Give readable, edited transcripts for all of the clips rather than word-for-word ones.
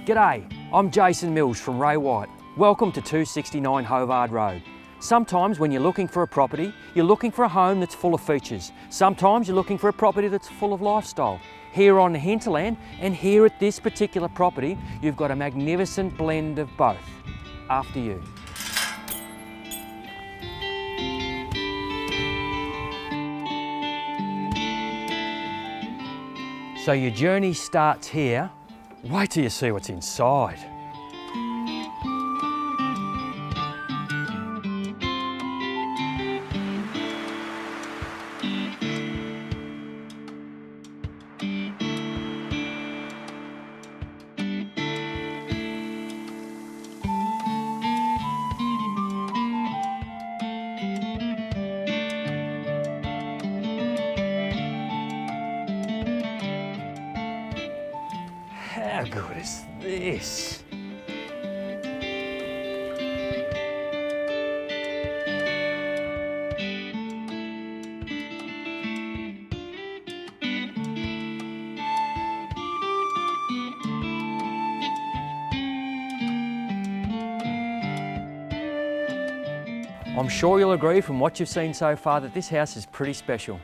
G'day, I'm Jason Mills from Ray White. Welcome to 269 Hovard Road. Sometimes when you're looking for a property, you're looking for a home that's full of features. Sometimes you're looking for a property that's full of lifestyle. Here on the hinterland and here at this particular property, you've got a magnificent blend of both. After you. So your journey starts here. Wait till you see what's inside. How good is this? I'm sure you'll agree from what you've seen so far that this house is pretty special.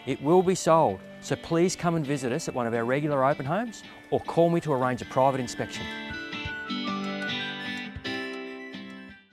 It will be sold, so please come and visit us at one of our regular open homes or call me to arrange a private inspection.